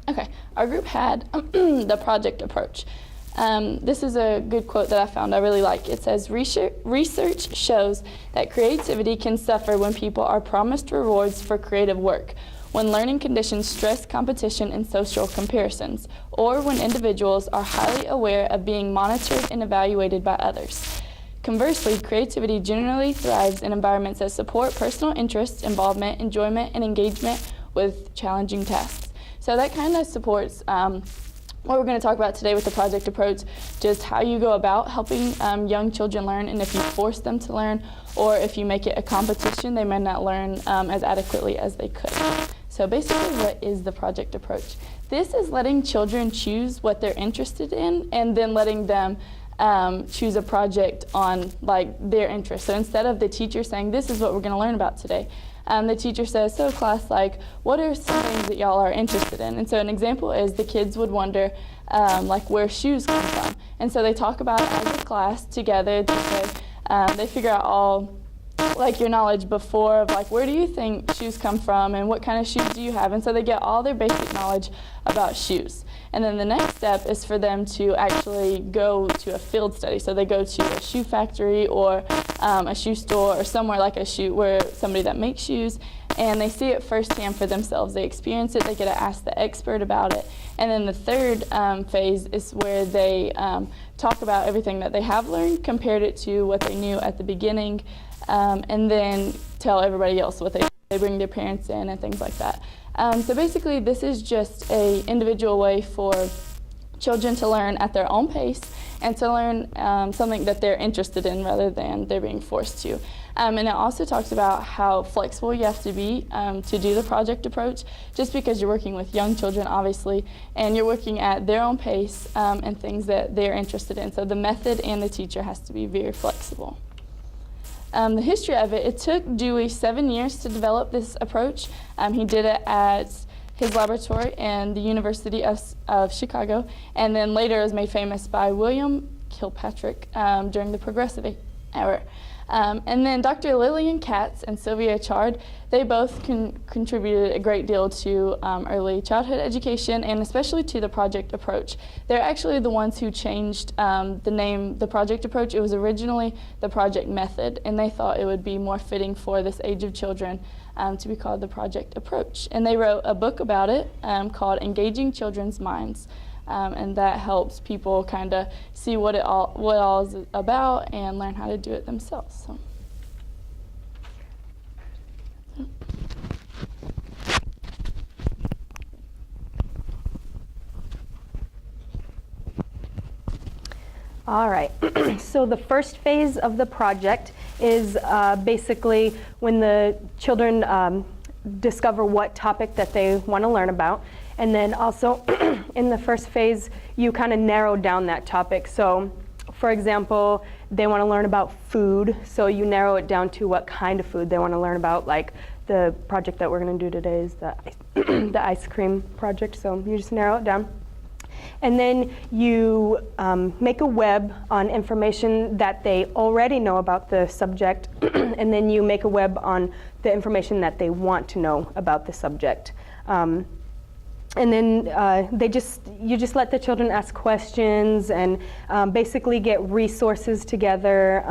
Okay, our group had the project approach. This is a good quote that I found I really like. It says, research shows that creativity can suffer when people are promised rewards for creative work, when learning conditions stress competition and social comparisons, or when individuals are highly aware of being monitored and evaluated by others. Conversely, creativity generally thrives in environments that support personal interests, involvement, enjoyment, and engagement with challenging tasks. So that kind of supports what we're going to talk about today with the project approach, just how you go about helping young children learn, and if you force them to learn, or if you make it a competition, they may not learn as adequately as they could. So basically, what is the project approach? This is letting children choose what they're interested in, and then letting them choose a project on their interest. So instead of the teacher saying, this is what we're going to learn about today, the teacher says, so class, what are some things that y'all are interested in? And so an example is the kids would wonder where shoes come from. And so they talk about it as a class together. They figure out all your knowledge before of where do you think shoes come from and what kind of shoes do you have? And so they get all their basic knowledge about shoes. And then the next step is for them to actually go to a field study. So they go to a shoe factory or a shoe store or somewhere where somebody that makes shoes, and they see it firsthand for themselves. They experience it, they get to ask the expert about it. And then the third phase is where they talk about everything that they have learned, compared it to what they knew at the beginning, and then tell everybody else what they bring their parents in and things like that. So basically, this is just an individual way for children to learn at their own pace and to learn something that they're interested in rather than they're being forced to. And it also talks about how flexible you have to be to do the project approach, just because you're working with young children, obviously, and you're working at their own pace and things that they're interested in. So the method and the teacher has to be very flexible. The history of it took Dewey 7 years to develop this approach. He did it at his laboratory in the University of Chicago, and then later it was made famous by William Kilpatrick during the Progressive era. And then Dr. Lillian Katz and Sylvia Chard, they both contributed a great deal to early childhood education, and especially to the project approach. They're actually the ones who changed the name, the project approach. It was originally the project method, and they thought it would be more fitting for this age of children to be called the project approach. And they wrote a book about it called Engaging Children's Minds. And that helps people kind of see what it all is about and learn how to do it themselves. So. All right, so the first phase of the project is basically when the children discover what topic that they want to learn about. And then also in the first phase, you kind of narrow down that topic. So for example, they want to learn about food, so you narrow it down to what kind of food they want to learn about. Like the project that we're going to do today is the ice cream project, so you just narrow it down. And then you make a web on information that they already know about the subject, and then you make a web on the information that they want to know about the subject. And then you just let the children ask questions and basically get resources together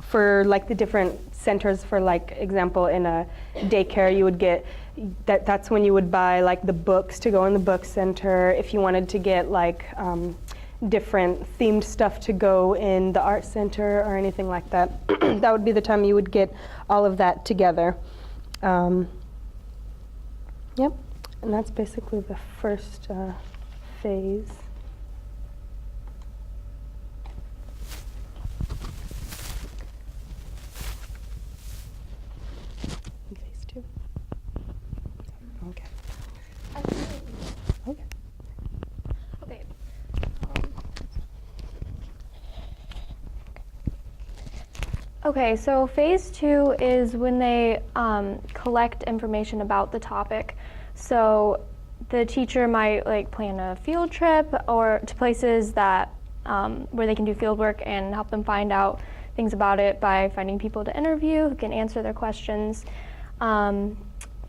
for the different centers. For example, in a daycare, you would get that's when you would buy the books to go in the book center. If you wanted to get different themed stuff to go in the art center or anything like that, that would be the time you would get all of that together. Yep. And that's basically the first phase. Phase two. Okay. Okay. Okay. Okay, so phase two is when they collect information about the topic. So the teacher might plan a field trip or to places that where they can do field work and help them find out things about it by finding people to interview who can answer their questions.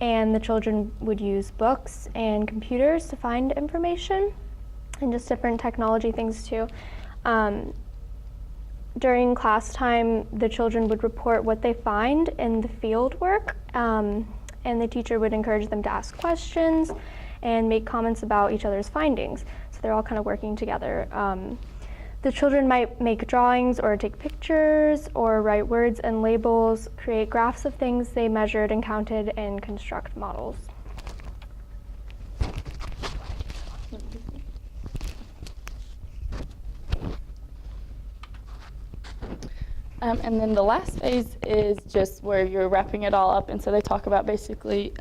and the children would use books and computers to find information and just different technology things too. During class time, the children would report what they find in the field work, and the teacher would encourage them to ask questions and make comments about each other's findings. So they're all kind of working together. The children might make drawings or take pictures or write words and labels, create graphs of things they measured and counted, and construct models. And then the last phase is just where you're wrapping it all up, and so they talk about basically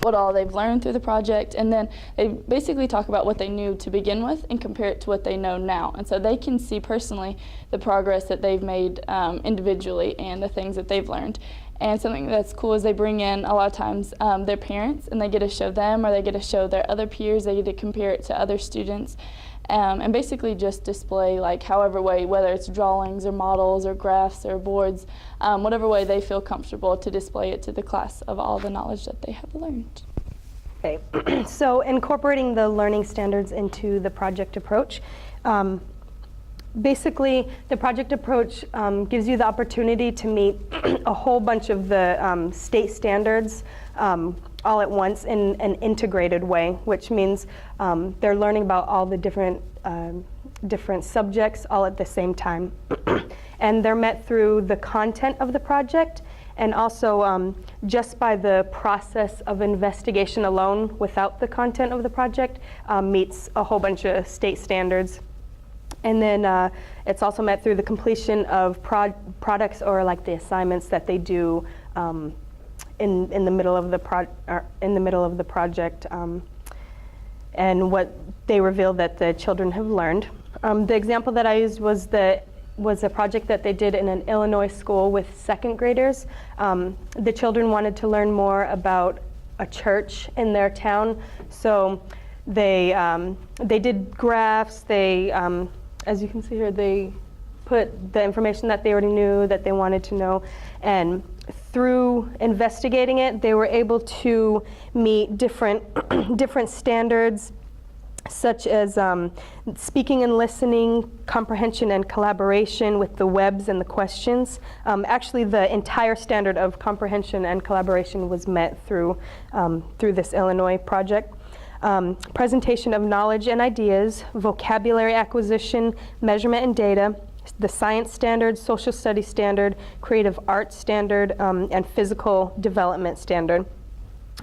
what all they've learned through the project, and then they basically talk about what they knew to begin with and compare it to what they know now. And so they can see personally the progress that they've made individually and the things that they've learned. And something that's cool is they bring in a lot of times their parents, and they get to show them, or they get to show their other peers, they get to compare it to other students. And basically just display like however way, whether it's drawings or models or graphs or boards, whatever way they feel comfortable to display it to the class of all the knowledge that they have learned. Okay, so incorporating the learning standards into the project approach. Basically, the project approach gives you the opportunity to meet a whole bunch of the state standards all at once in an integrated way, which means they're learning about all the different subjects all at the same time. And they're met through the content of the project, and also just by the process of investigation alone without the content of the project meets a whole bunch of state standards. And then it's also met through the completion of products or like the assignments that they do in the middle of the project, and what they reveal that the children have learned. The example that I used was a project that they did in an Illinois school with second graders. The children wanted to learn more about a church in their town, so they did graphs. They as you can see here, they put the information that they already knew that they wanted to know, and through investigating it, they were able to meet different standards, such as speaking and listening, comprehension and collaboration with the webs and the questions. Actually, the entire standard of comprehension and collaboration was met through this Illinois project. Presentation of knowledge and ideas, vocabulary acquisition, measurement and data, the science standard, social studies standard, creative arts standard, and physical development standard.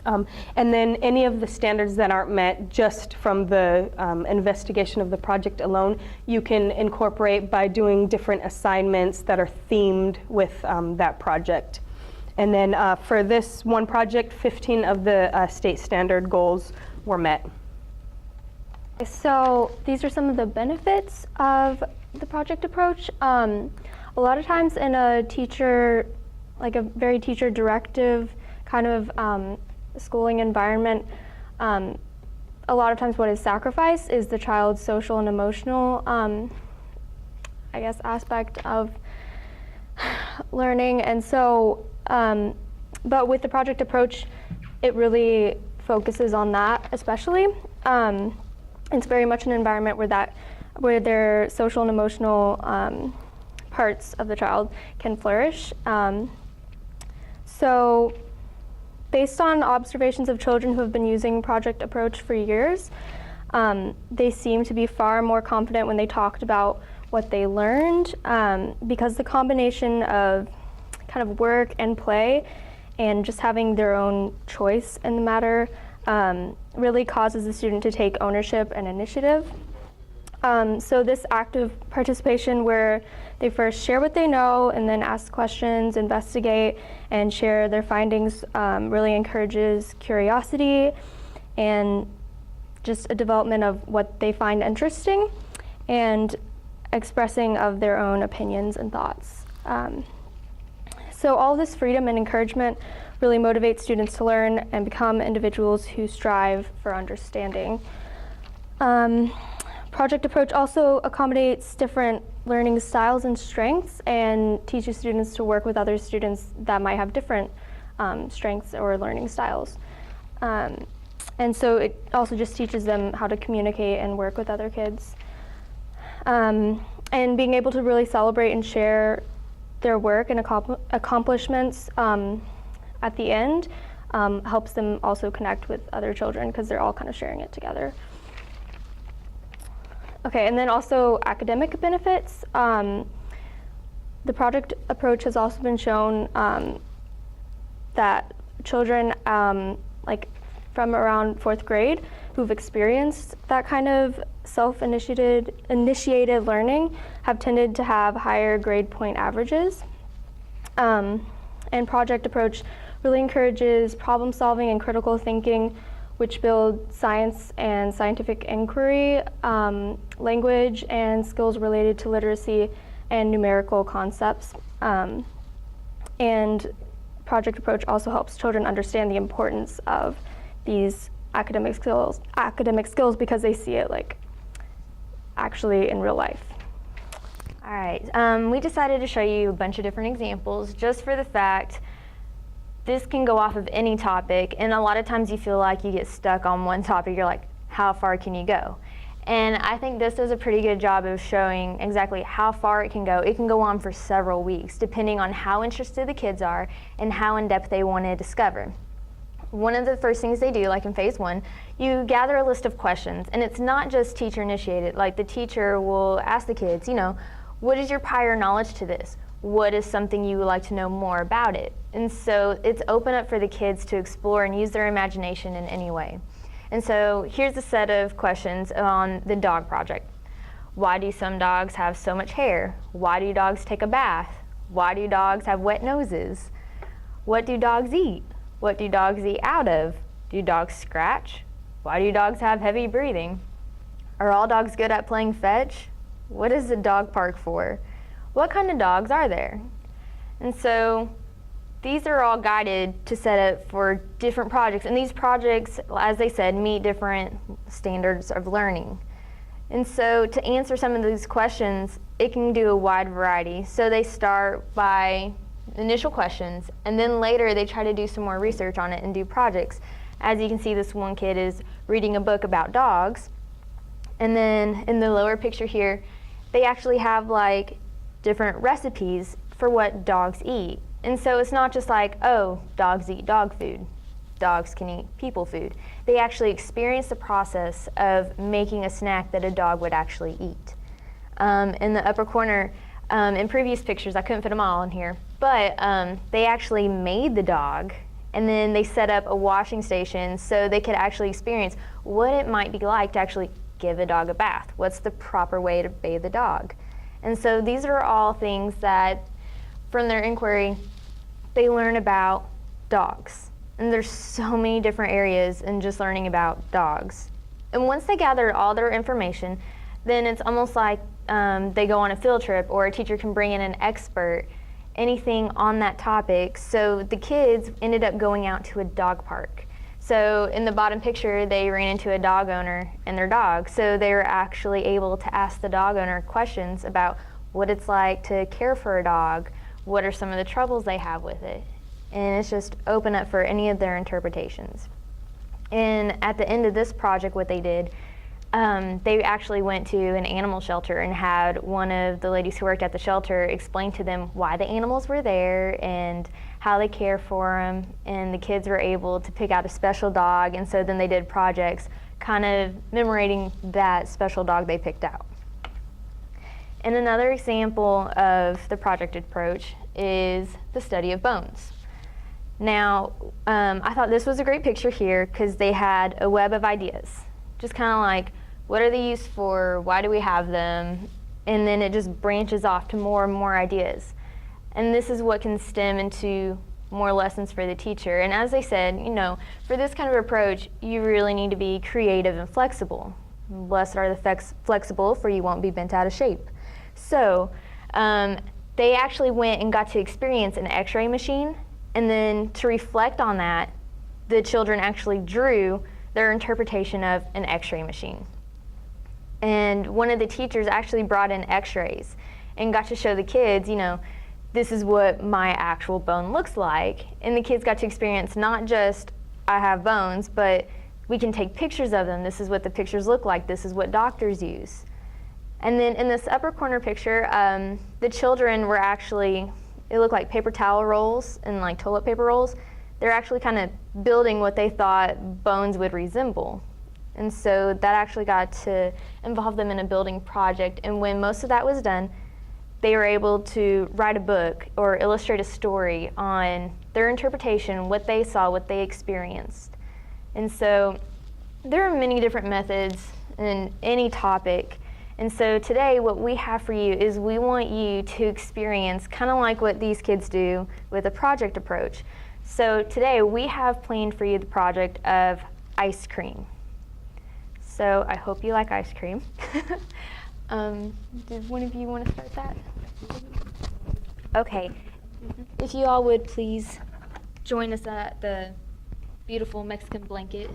And then any of the standards that aren't met just from the investigation of the project alone, you can incorporate by doing different assignments that are themed with that project. And then for this one project, 15 of the state standard goals were met. So these are some of the benefits of the project approach. A lot of times in a teacher, like a very teacher directive kind of schooling environment, a lot of times what is sacrificed is the child's social and emotional, I guess, aspect of learning. And so, but with the project approach, it really focuses on that especially. It's very much an environment where their social and emotional parts of the child can flourish. So based on observations of children who have been using project approach for years, they seem to be far more confident when they talked about what they learned, because the combination of kind of work and play and just having their own choice in the matter really causes the student to take ownership and initiative. So this active participation where they first share what they know and then ask questions, investigate, and share their findings really encourages curiosity and just a development of what they find interesting and expressing of their own opinions and thoughts. So all this freedom and encouragement really motivates students to learn and become individuals who strive for understanding. Project approach also accommodates different learning styles and strengths and teaches students to work with other students that might have different strengths or learning styles. And so it also just teaches them how to communicate and work with other kids. And being able to really celebrate and share their work and accomplishments at the end helps them also connect with other children because they're all kind of sharing it together. Okay, and then also academic benefits. The project approach has also been shown that children like from around 4th grade who've experienced that kind of self-initiated learning have tended to have higher grade point averages. And project approach really encourages problem solving and critical thinking, which build science and scientific inquiry, language and skills related to literacy and numerical concepts. And project approach also helps children understand the importance of these academic skills because they see it like actually in real life. All right, we decided to show you a bunch of different examples just for the fact this can go off of any topic, and a lot of times you feel like you get stuck on one topic. You're like, how far can you go? And I think this does a pretty good job of showing exactly how far it can go. It can go on for several weeks, depending on how interested the kids are and how in-depth they want to discover. One of the first things they do, like in phase 1, you gather a list of questions, and it's not just teacher initiated. Like the teacher will ask the kids, you know, what is your prior knowledge to this? What is something you would like to know more about it? And so it's open up for the kids to explore and use their imagination in any way. And so here's a set of questions on the dog project. Why do some dogs have so much hair? Why do dogs take a bath? Why do dogs have wet noses? What do dogs eat? What do dogs eat out of? Do dogs scratch? Why do dogs have heavy breathing? Are all dogs good at playing fetch? What is the dog park for? What kind of dogs are there? And so these are all guided to set up for different projects. And these projects, as they said, meet different standards of learning. And so to answer some of these questions, it can do a wide variety. So they start by initial questions, and then later they try to do some more research on it and do projects. As you can see, this one kid is reading a book about dogs. And then in the lower picture here, they actually have like different recipes for what dogs eat. And so it's not just like, oh, dogs eat dog food. Dogs can eat people food. They actually experience the process of making a snack that a dog would actually eat. In the upper corner, in previous pictures, I couldn't fit them all in here, but they actually made the dog, and then they set up a washing station so they could actually experience what it might be like to actually give a dog a bath. What's the proper way to bathe the dog? And so these are all things that, from their inquiry, they learn about dogs. And there's so many different areas in just learning about dogs. And once they gather all their information, then it's almost like they go on a field trip, or a teacher can bring in an expert, anything on that topic. So the kids ended up going out to a dog park. So in the bottom picture, they ran into a dog owner and their dog. So they were actually able to ask the dog owner questions about what it's like to care for a dog, what are some of the troubles they have with it. And it's just open up for any of their interpretations. And at the end of this project, what they did, they actually went to an animal shelter and had one of the ladies who worked at the shelter explain to them why the animals were there and how they care for them. And the kids were able to pick out a special dog, and so then they did projects kind of commemorating that special dog they picked out. And another example of the project approach is the study of bones. Now, I thought this was a great picture here because they had a web of ideas. Just kind of like, what are they used for? Why do we have them? And then it just branches off to more and more ideas. And this is what can stem into more lessons for the teacher. And as they said, you know, for this kind of approach, you really need to be creative and flexible. Blessed are the flexible, for you won't be bent out of shape. So they actually went and got to experience an X-ray machine, and then to reflect on that, the children actually drew their interpretation of an X-ray machine. And one of the teachers actually brought in X-rays and got to show the kids, you know, this is what my actual bone looks like. And the kids got to experience not just I have bones, but we can take pictures of them. This is what the pictures look like. This is what doctors use. And then in this upper corner picture, the children were actually, it looked like paper towel rolls and like toilet paper rolls. They're actually kind of building what they thought bones would resemble. And so that actually got to involve them in a building project. And when most of that was done, they were able to write a book or illustrate a story on their interpretation, what they saw, what they experienced. And so there are many different methods in any topic. And so today what we have for you is we want you to experience kind of like what these kids do with a project approach. So today we have planned for you the project of ice cream. So I hope you like ice cream. Did one of you want to start that? Okay. If you all would please join us at the beautiful Mexican blanket,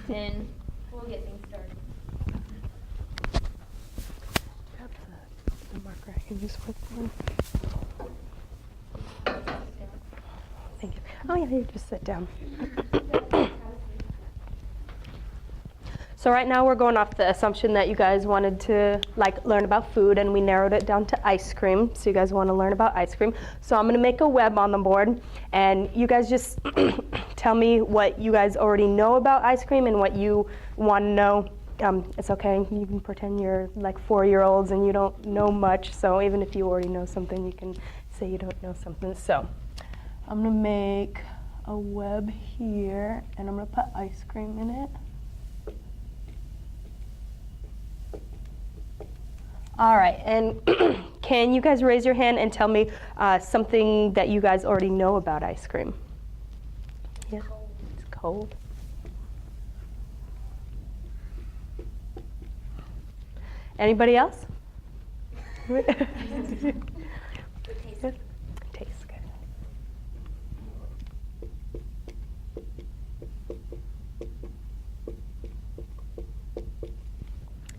and we'll get things started. The marker I can use for them. Thank you. Oh yeah, you just sit down. So right now we're going off the assumption that you guys wanted to learn about food, and we narrowed it down to ice cream. So you guys want to learn about ice cream. So I'm going to make a web on the board, and you guys just tell me what you guys already know about ice cream and what you want to know. It's okay. You can pretend you're like 4-year-olds and you don't know much. So even if you already know something, you can say you don't know something. So I'm going to make a web here, and I'm going to put ice cream in it. All right, and can you guys raise your hand and tell me something that you guys already know about ice cream? Yeah, it's cold. Anybody else? Good. Tastes good.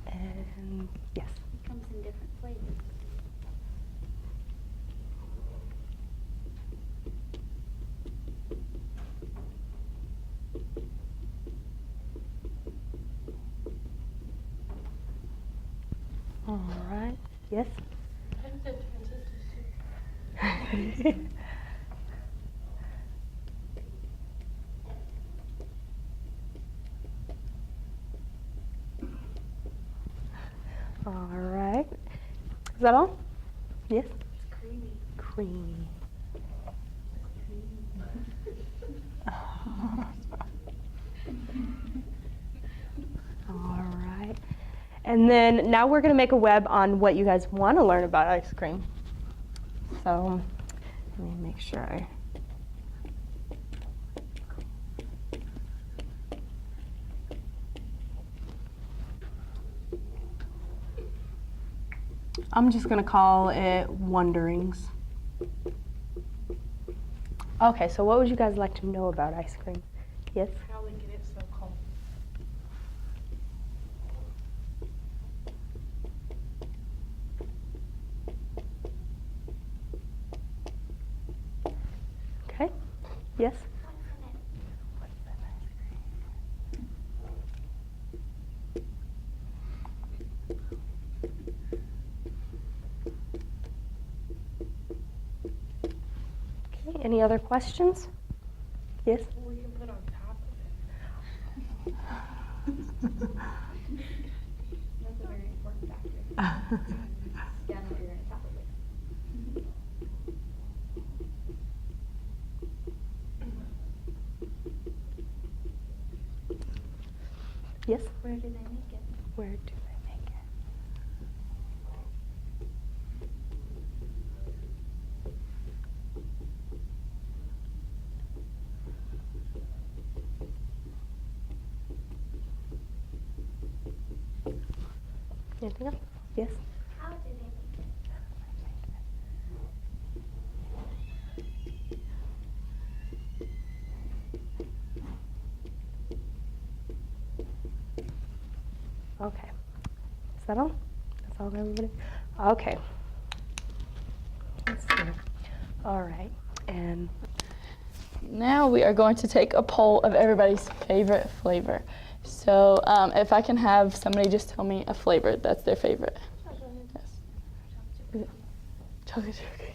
And yes. Comes in different flavors. All right. Yes? All right. Is that all? Yes? It's creamy. Creamy. All right. And then now we're going to make a web on what you guys want to learn about ice cream. So let me make sure I... I'm just going to call it Wonderings. Okay, so what would you guys like to know about ice cream? Yes? How we get it so cold. Okay. Yes? Okay, any other questions? Yes? We can put on top of it. That's a very important factor. Down here on top of it. Yes? Where do they make it? Where do they make it? Anything else? Yes? How do they make it? Okay. Is that all? That's all, everybody? Okay. Let's see. All right. And Now we are going to take a poll of everybody's favorite flavor. So if I can have somebody just tell me a flavor that's their favorite. Yes. Is it chocolate chip cookie?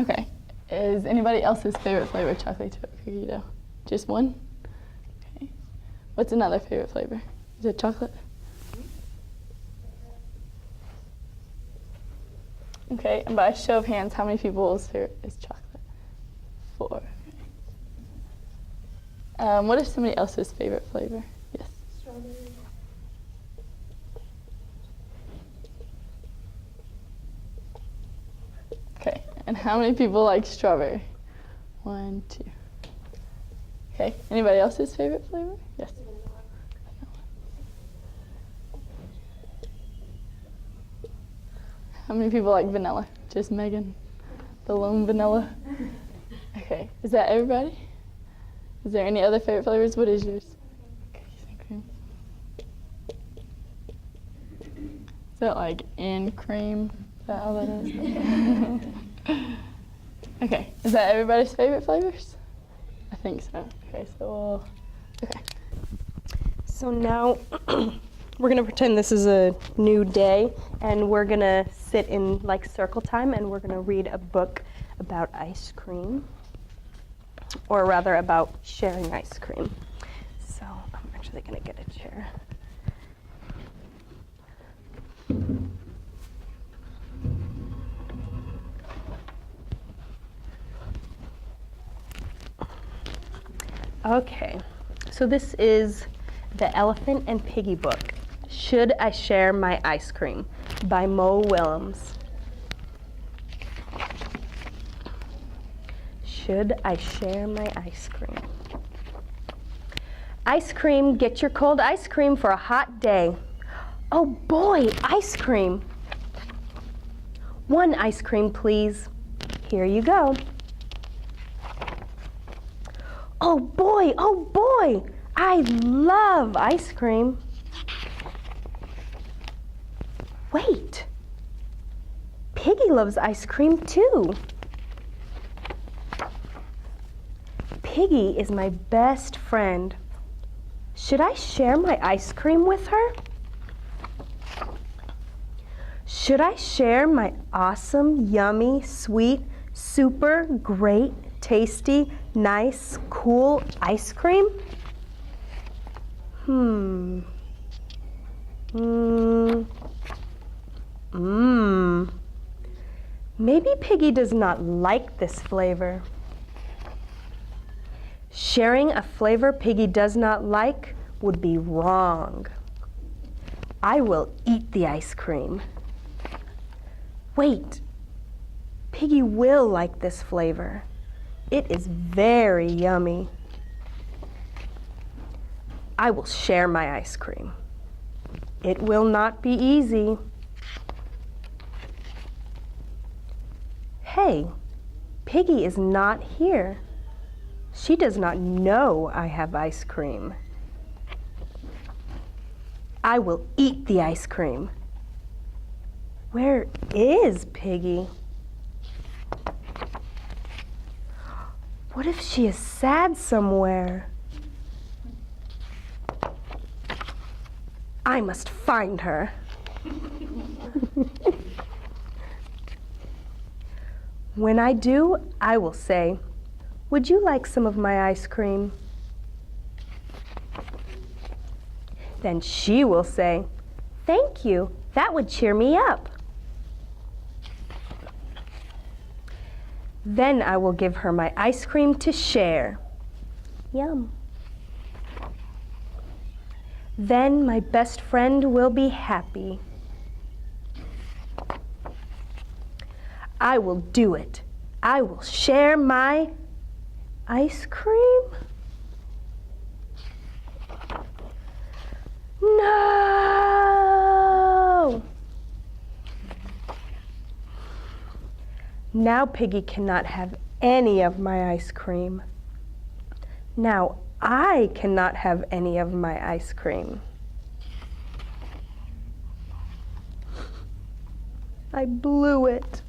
Okay. Is anybody else's favorite flavor chocolate chip cookie dough? Just one? Okay. What's another favorite flavor? Is it chocolate? Okay, and by a show of hands, how many people's favorite is chocolate? 4. Okay. What is somebody else's favorite flavor? Yes. Strawberry. Okay, and how many people like strawberry? 1, 2. Okay, anybody else's favorite flavor? Yes. How many people like vanilla? Just Megan, the lone vanilla. Okay, is that everybody? Is there any other favorite flavors? What is yours? Cookies and cream. Is that like in cream? Is that all that is? Okay, is that everybody's favorite flavors? I think so. Okay, so okay. so now we're going to pretend this is a new day, and we're going to sit in like circle time, and we're going to read a book about ice cream, or rather about sharing ice cream. So I'm actually going to get a chair. Okay, so this is The Elephant and Piggy book, Should I Share My Ice Cream by Mo Willems. Should I share my ice cream? Ice cream, get your cold ice cream for a hot day. Oh boy, ice cream. 1 ice cream, please. Here you go. Oh boy, I love ice cream. Wait, Piggy loves ice cream too. Piggy is my best friend. Should I share my ice cream with her? Should I share my awesome, yummy, sweet, super great, tasty, nice, cool ice cream? Maybe Piggy does not like this flavor. Sharing a flavor Piggy does not like would be wrong. I will eat the ice cream. Wait, Piggy will like this flavor. It is very yummy. I will share my ice cream. It will not be easy. Hey, Piggy is not here. She does not know I have ice cream. I will eat the ice cream. Where is Piggy? What if she is sad somewhere? I must find her. When I do, I will say, "Would you like some of my ice cream?" Then she will say, "Thank you, that would cheer me up." Then I will give her my ice cream to share. Yum. Then my best friend will be happy. I will do it. I will share my ice cream. No! Now Piggy cannot have any of my ice cream. Now, I cannot have any of my ice cream. I blew it.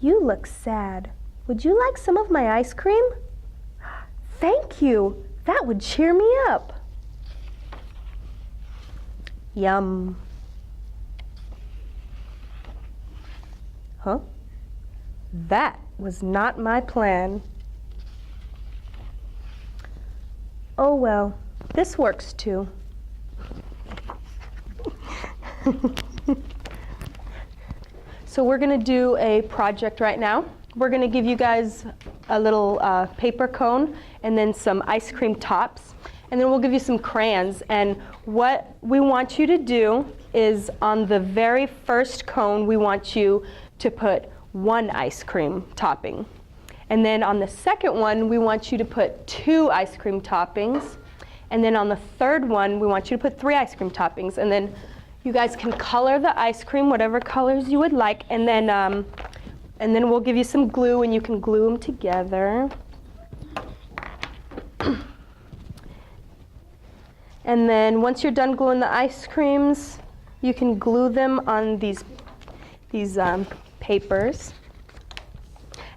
You look sad. Would you like some of my ice cream? Thank you. That would cheer me up. Yum. Huh? That was not my plan. Oh well, this works too. So we're going to do a project right now. We're going to give you guys a little paper cone and then some ice cream tops. And then we'll give you some crayons. And what we want you to do is on the very first cone, we want you to put one ice cream topping. And then on the second one, we want you to put 2 ice cream toppings. And then on the third one, we want you to put 3 ice cream toppings. And then you guys can color the ice cream, whatever colors you would like. And then we'll give you some glue, and you can glue them together. And then once you're done gluing the ice creams, you can glue them on these papers.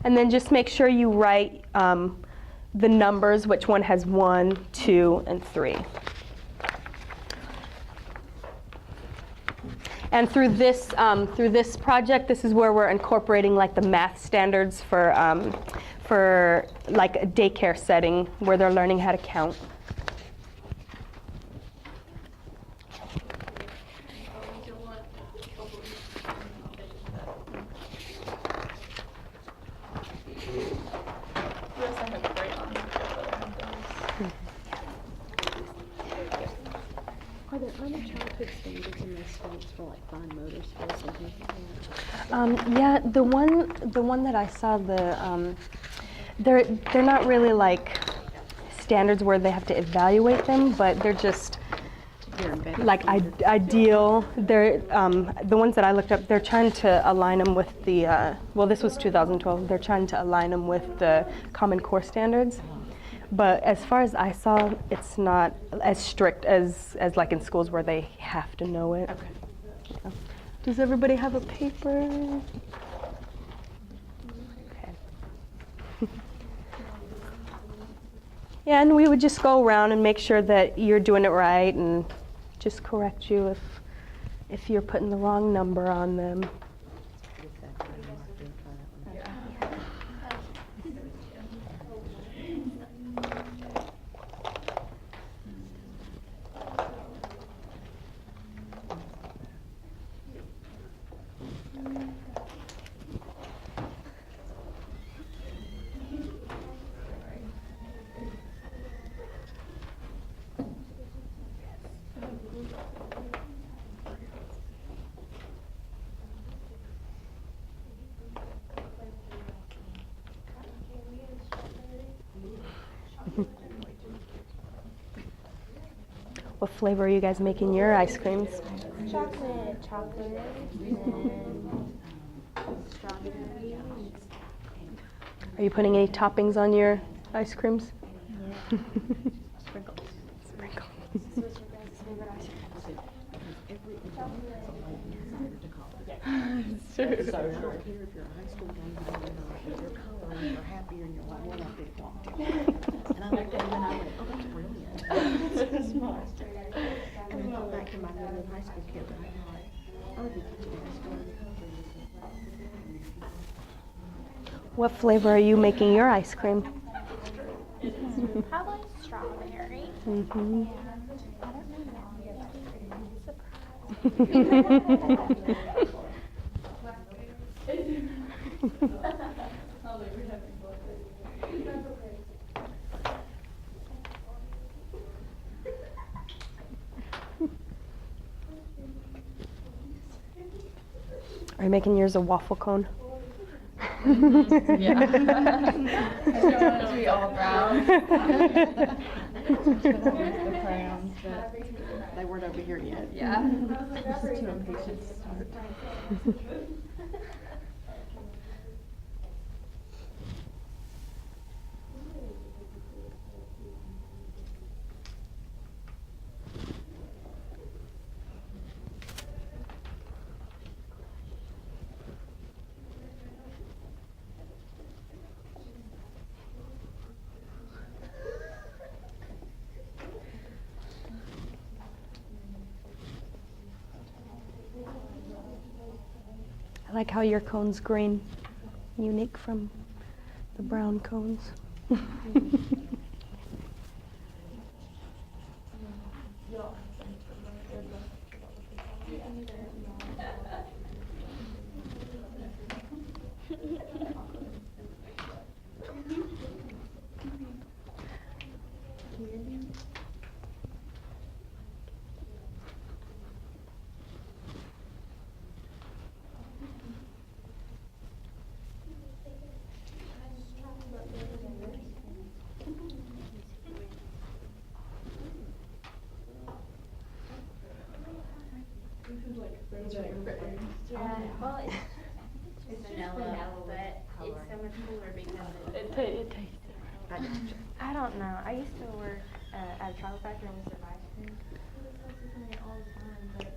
And then just make sure you write the numbers, which one has 1, 2, and 3. And through this project, this is where we're incorporating like the math standards for like a daycare setting where they're learning how to count. Are there other childhood standards in those states for like fine motor skills and things like that? Yeah, the one that I saw, they're not really like standards where they have to evaluate them, but they're just like ideal. They're the ones that I looked up. They're trying to align them with the well, this was 2012. They're trying to align them with the Common Core standards. But as far as I saw, it's not as strict as like in schools where they have to know it. Okay. Yeah. Does everybody have a paper? Okay. Yeah, and we would just go around and make sure that you're doing it right and just correct you if you're putting the wrong number on them. What flavor are you guys making your ice creams? Chocolate. Are you putting any toppings on your ice creams? Yeah. Sprinkles. So I don't care if you're a high school game or not, you're coloring, you're happy, and you're like, well, I did talk to you. And I looked at him and I went, oh, that's brilliant. Smart. And I thought back to my little high school kid, and I thought, oh, the kids are high school. What flavor are you making your ice cream? Probably strawberry. Mm-hmm. Are you making yours a waffle cone? Yeah. I don't want it to be all brown. The crayons, but they weren't over here yet. Yeah. This is too impatient to start. I like how your cone's green, unique from the brown cones. Yeah, well, it's vanilla, but it's so much cooler because It tastes different. I don't know. I used to work at a chocolate factory and we serve ice cream. We were cooking it all the time, but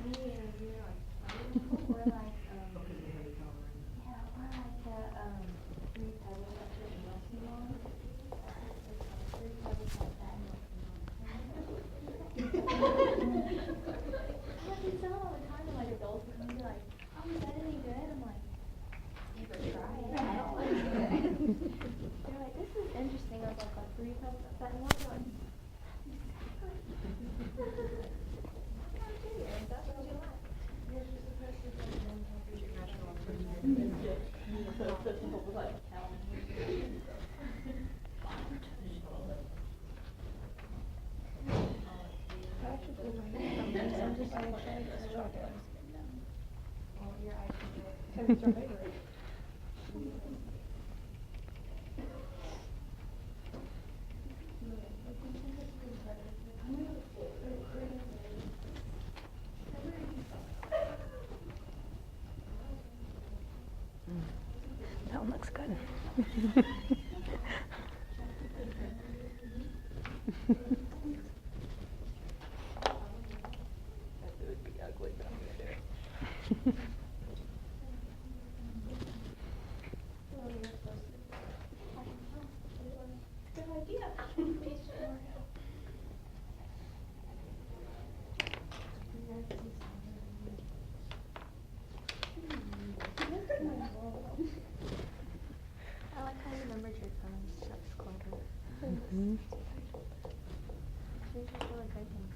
me and you know, we're like, yeah, we're like the three pebbles that put milky on. Three pebbles like that milky on. I see some all the time, and like adults would be like, "Oh, is that any good?" I'm like, "Never try it. I don't like it." They're like, "This is interesting." I was like, "3 pebbles of that milk." They're like, "That's what you like." You're just supposed to put it in temperature natural That one looks good. Good idea. I like how you remembered your phone. That's clever. Mhm. She's just really cooking.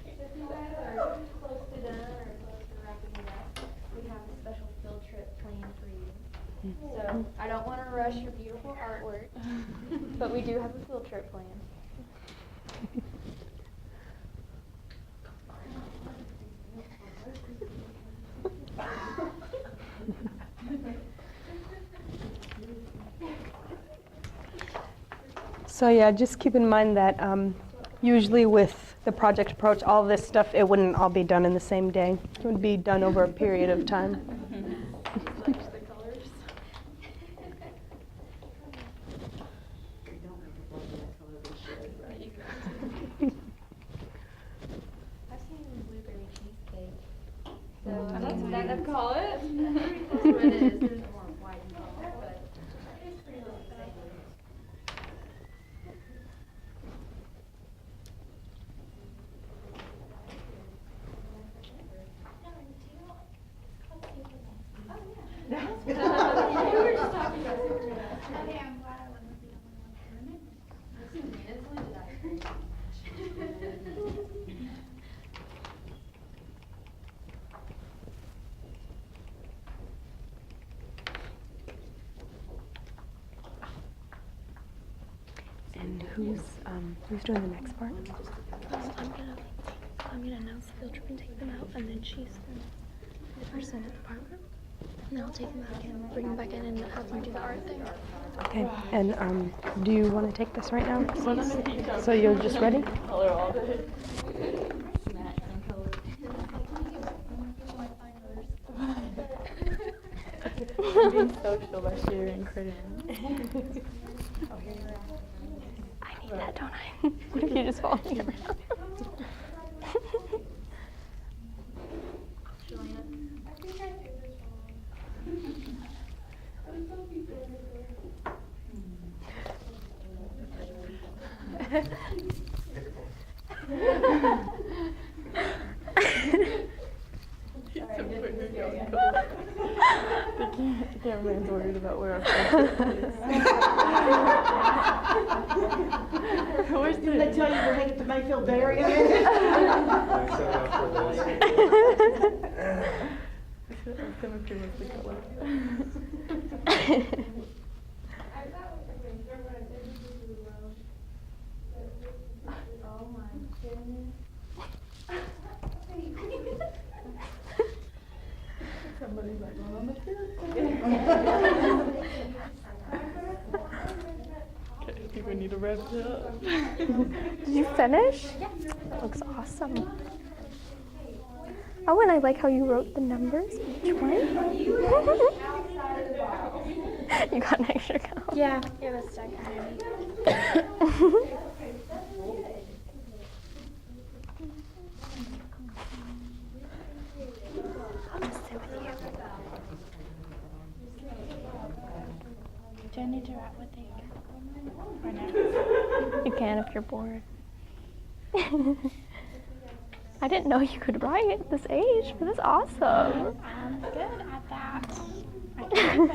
If you guys are close to done or close to wrapping it up, we have a special field trip planned for you. So I don't want to rush your beautiful artwork, but we do have a field trip planned. So yeah, just keep in mind that usually with the project approach, all of this stuff, it wouldn't all be done in the same day. It would be done over a period of time. Like the colors. We don't make it black that color, they should. I've seen blueberry cheesecake. So that's what that's you call it. That's what it is. There's more white involved, but it's pretty much the same. Who's doing the next part? I'm gonna announce the field trip and take them out, and then she's the person at the park room. And then I'll take them out again, bring them back in, and have them do the art thing. Okay. And do you want to take this right now? So you're just ready? Color all day. Being social by sharing crayons. I need that, don't I? What if you just follow me around? The cameraman's worried about where our phone is. Didn't they tell you we're headed to Mayfield Dairy? I'm gonna give us the color. Oh my goodness. Somebody's like, well, on the field. Okay, I think we need to wrap it up. Did you finish? That looks awesome. Oh, and I like how you wrote the numbers. Which one? You got an extra count. Yeah, it was stuck I'll just sit with you. Do I need to wrap with you? Or no? You can if you're bored. I didn't know you could write at this age, but that's awesome. I'm good at that. I can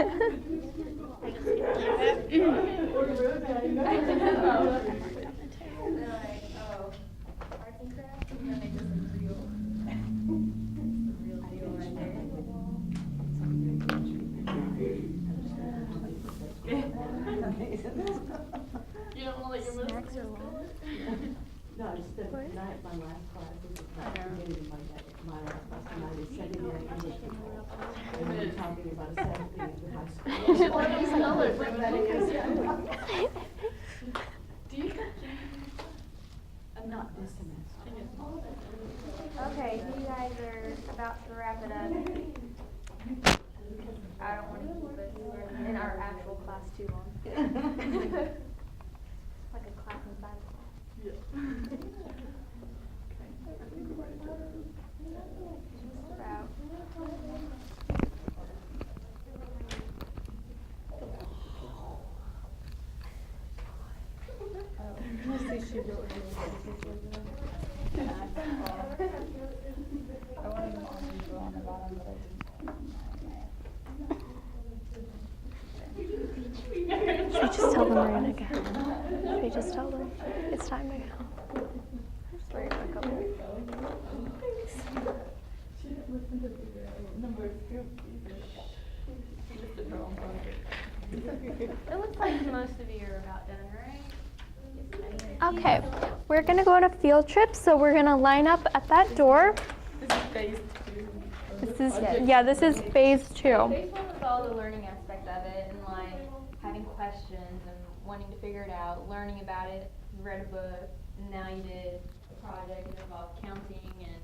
do You don't want to let your middle No, it's the night, my last class is the beginning of my last class tonight is secondary English control. And we're talking about a 7th grade high school. Do you think Not this semester. Okay, you guys are about to wrap it up. I don't want to keep us in our actual class too long. Like a class inside a class. Yeah. Just about. Should we just tell them we're gonna go? Should we just tell them it's time to go? Sorry for a couple. She didn't listen to the number of groups either. She just did her own project. It looks like most of you are about done, right? Okay, we're gonna go on a field trip, so we're gonna line up at that door. This is phase 2. This is phase 2. Phase one was all the learning aspect of it and like having questions and wanting to figure it out, learning about it. You read a book, and now you did a project that involved counting and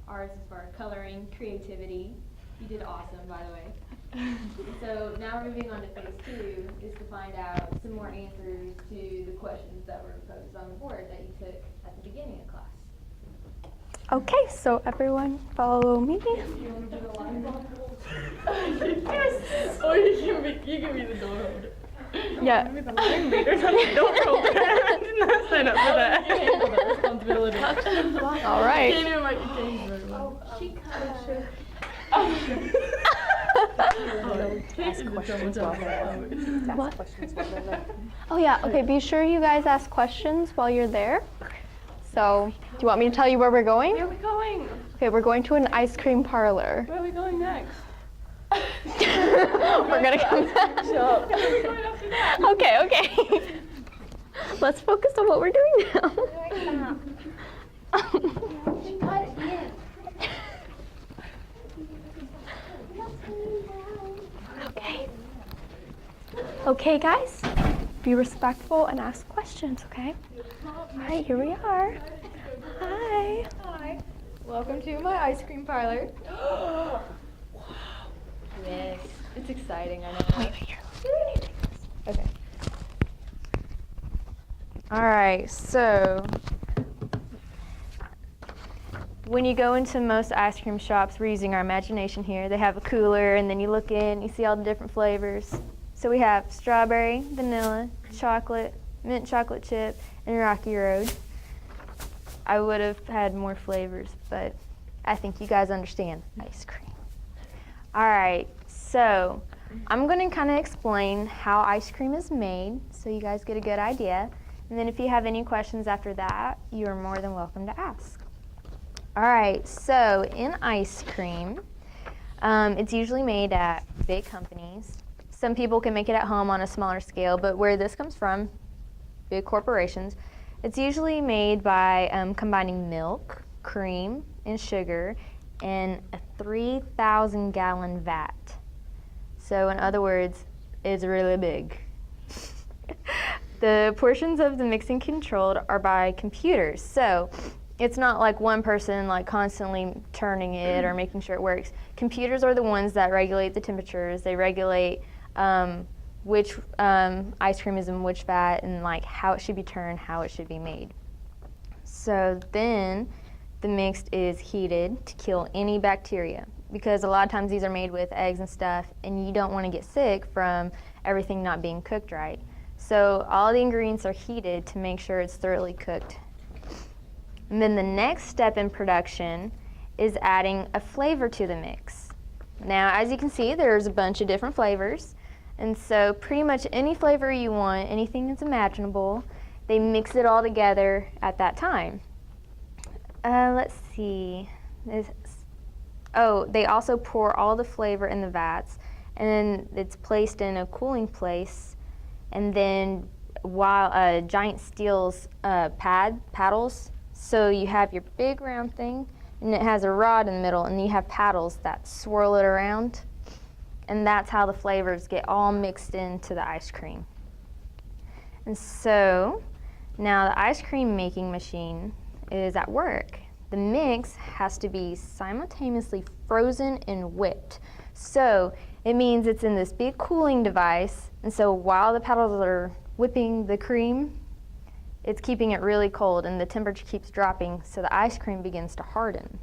arts as far as coloring, creativity. You did awesome, by the way. So now we're moving on to phase 2 is to find out some more answers to the questions that were posed on the board that you took at the beginning of class. Okay, so everyone follow me. You want to do the line? Yes! Or you can be the door holder. Yeah. Be the line leader, not the door holder. I did not sign up for that. You handle that responsibility. All right. Can't even make a change very well. She kind of should. Ask questions while they're there. What? Ask questions while they're there. Oh yeah, okay, be sure you guys ask questions while you're there. So, do you want me to tell you where we're going? Where are we going? Okay, we're going to an ice cream parlor. Where are we going next? We're gonna come back. Shop. Where are we going after that? Okay. Let's focus on what we're doing now. Okay. Okay, guys. Be respectful and ask questions, okay? All right, here we are. Hi. Hi. Welcome to my ice cream parlor. Yes, it's exciting, I know. Wait, here. Okay. All right, so when you go into most ice cream shops, we're using our imagination here. They have a cooler, and then you look in, you see all the different flavors. So we have strawberry, vanilla, chocolate, mint chocolate chip, and Rocky Road. I would have had more flavors, but I think you guys understand ice cream. All right, so I'm going to kind of explain how ice cream is made so you guys get a good idea. And then if you have any questions after that, you are more than welcome to ask. All right, so in ice cream, it's usually made at big companies. Some people can make it at home on a smaller scale, but where this comes from, big corporations, it's usually made by combining milk, cream, and sugar in a 3,000-gallon vat. So in other words, it's really big. The portions of the mixing controlled are by computers. So it's not like one person like constantly turning it or making sure it works. Computers are the ones that regulate the temperatures. They regulate which ice cream is in which vat and like how it should be turned, how it should be made. So then the mix is heated to kill any bacteria, because a lot of times these are made with eggs and stuff, and you don't want to get sick from everything not being cooked right. So all the ingredients are heated to make sure it's thoroughly cooked. And then the next step in production is adding a flavor to the mix. Now, as you can see, there's a bunch of different flavors. And so pretty much any flavor you want, anything that's imaginable, they mix it all together at that time. Let's see. They also pour all the flavor in the vats, and then it's placed in a cooling place. And then while giant steel's paddles, so you have your big round thing, and it has a rod in the middle, and you have paddles that swirl it around. And that's how the flavors get all mixed into the ice cream. And so now the ice cream making machine is at work. The mix has to be simultaneously frozen and whipped. So it means it's in this big cooling device, and so while the paddles are whipping the cream, it's keeping it really cold, and the temperature keeps dropping, so the ice cream begins to harden.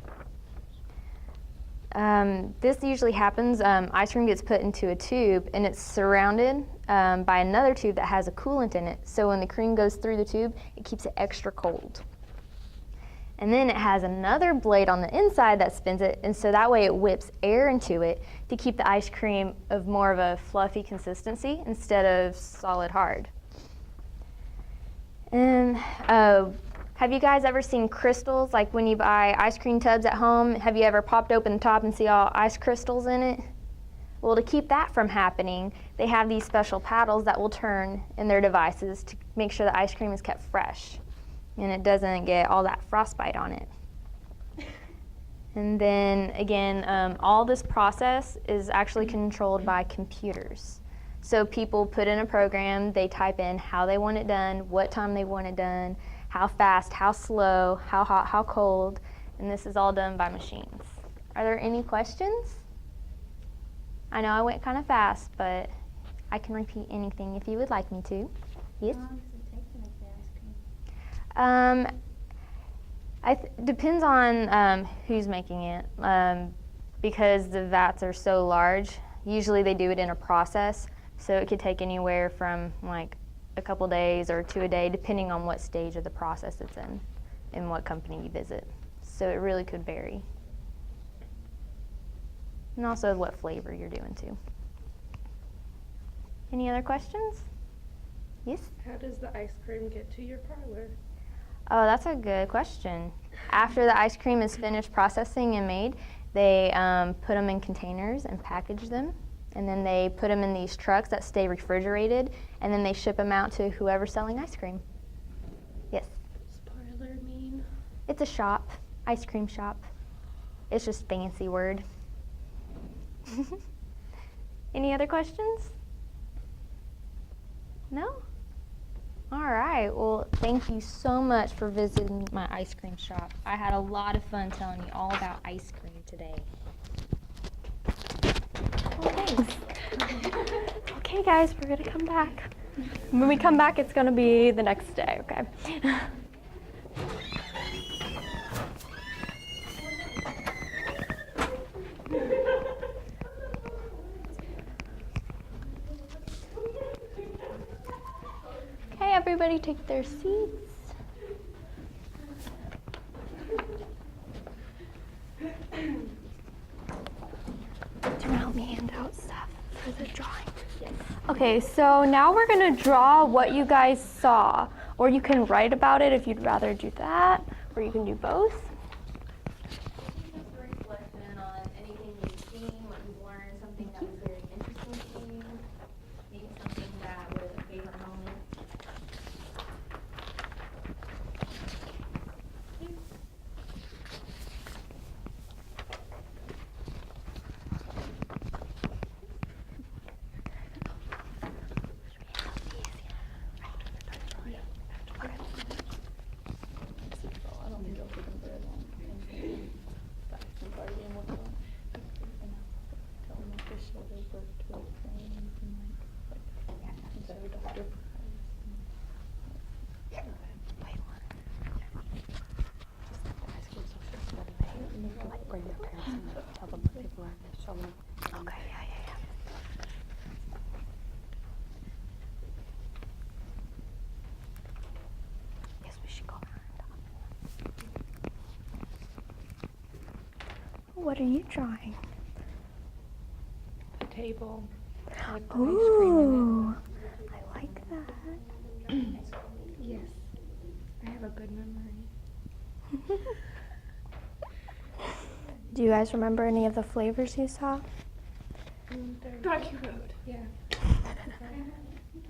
This usually happens, ice cream gets put into a tube, and it's surrounded by another tube that has a coolant in it. So when the cream goes through the tube, it keeps it extra cold. And then it has another blade on the inside that spins it, and so that way it whips air into it to keep the ice cream of more of a fluffy consistency instead of solid hard. And have you guys ever seen crystals? Like when you buy ice cream tubs at home, have you ever popped open the top and see all ice crystals in it? Well, to keep that from happening, they have these special paddles that will turn in their devices to make sure the ice cream is kept fresh and it doesn't get all that frostbite on it. And then again, all this process is actually controlled by computers. So people put in a program, they type in how they want it done, what time they want it done, how fast, how slow, how hot, how cold, and this is all done by machines. Are there any questions? I know I went kind of fast, but I can repeat anything if you would like me to. Yes? How long does it take to make the ice cream? Depends on who's making it. Because the vats are so large, usually they do it in a process, so it could take anywhere from like a couple days or to a day, depending on what stage of the process it's in and what company you visit. So it really could vary. And also what flavor you're doing too. Any other questions? Yes? How does the ice cream get to your parlor? Oh, that's a good question. After the ice cream is finished processing and made, they put them in containers and package them. And then they put them in these trucks that stay refrigerated, and then they ship them out to whoever's selling ice cream. It's a shop, ice cream shop. It's just fancy word. Any other questions? No? All right, well, thank you so much for visiting my ice cream shop. I had a lot of fun telling you all about ice cream today. Well, thanks. Okay, guys, we're gonna come back. When we come back, it's gonna be the next day, okay? Okay, everybody take their seats. Do you want to help me hand out stuff for the drawing? Yes. Okay, so now we're going to draw what you guys saw. Or you can write about it if you'd rather do that, or you can do both. Just a reflection on anything you've seen, what you've learned, something that was very interesting to you, maybe something that was a favorite moment. Bring their parents and tell them what they've learned and show them. Okay, yeah. Yes, we should go around. What are you drawing? A table. Ooh, I like that. Yes. I have a good memory. Do you guys remember any of the flavors you saw? Rocky Road. Yeah.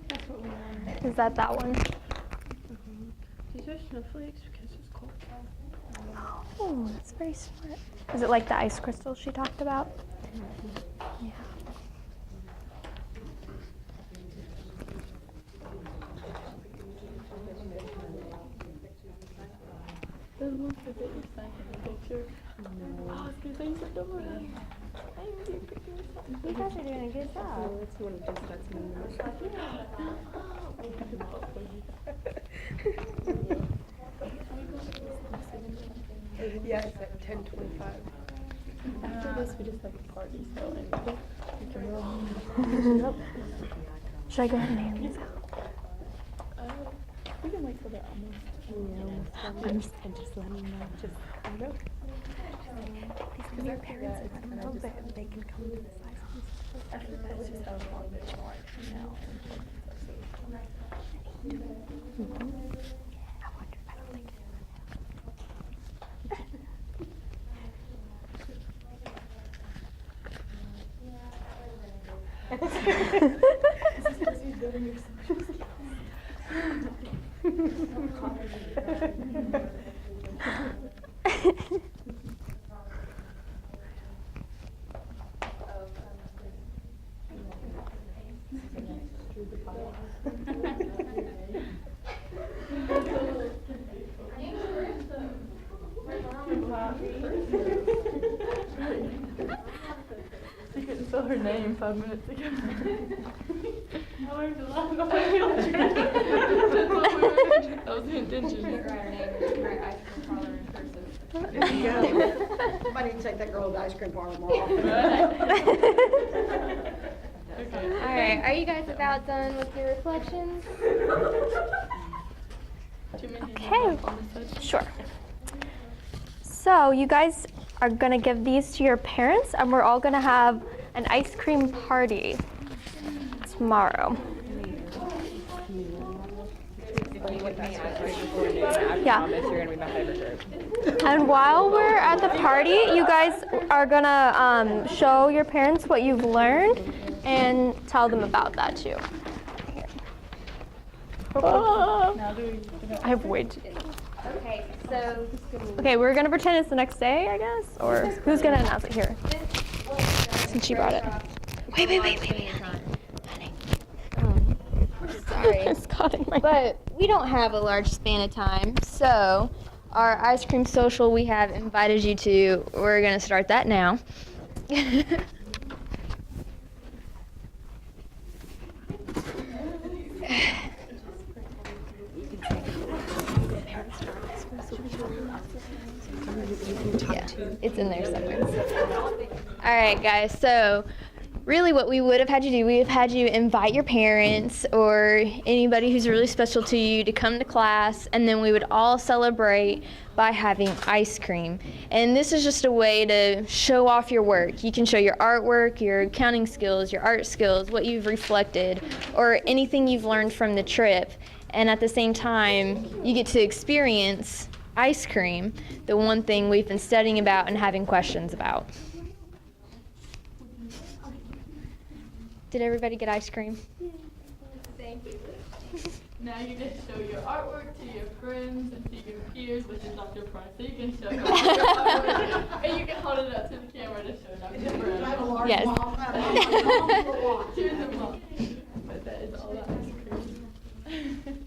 That's what we wanted. Is that one? These are snowflakes because it's cold. Oh, that's very smart. Is it like the ice crystals she talked about? Yeah. Those ones that you sent in the picture. Oh, I was gonna say you sent over. I didn't see a picture. You guys are doing a good job. It's one of those that's Yeah, it's at 10:25. After this, we just have a party, so we can roll. Should I go ahead and hand these out? We can wait till they're almost. I'm just letting them know. Just kind of. These are your parents and I don't know, but They can come to the side. After that, it's just a long bit more now. I wonder, I don't think She couldn't spell her name 5 minutes ago. I learned a lot about my That was the intention. There you go. Might need to take that girl to the ice cream parlor more often. Okay. All right, are you guys about done with your reflections? Okay, sure. So you guys are gonna give these to your parents and we're all gonna have an ice cream party tomorrow. Yeah. You're gonna be my favorite group. And while we're at the party, you guys are gonna show your parents what you've learned and tell them about that too. Now do we? I have way too. Okay, so So, Okay, we're gonna pretend it's the next day, I guess? Or who's gonna announce it here? Since she brought it. Wait. sorry. It's caught in my But we don't have a large span of time, so our ice cream social we have invited you to, we're going to start that now. Yeah, it's in there somewhere. All right, guys, so really what we would have had you do, we would have had you invite your parents or anybody who's really special to you to come to class, and then we would all celebrate by having ice cream. And this is just a way to show off your work. You can show your artwork, your counting skills, your art skills, what you've reflected, or anything you've learned from the trip. And at the same time, you get to experience ice cream, the one thing we've been studying about and having questions about. Did everybody get ice cream? Now you get to show your artwork to your friends and to your peers, which is Dr. Price. So you can show your artwork, and you can hold it up to the camera to show Dr. Price. Yes. Cheers them all. But that is all the ice cream.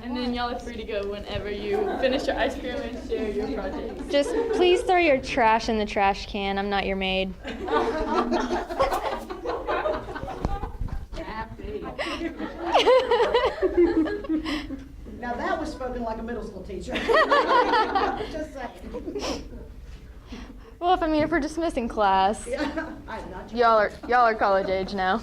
And then y'all are free to go whenever you finish your ice cream and share your projects. Just please throw your trash in the trash can. I'm not your maid. Now that was spoken like a middle school teacher. Just saying. Well, if we're dismissing class, I'm not y'all are college age now.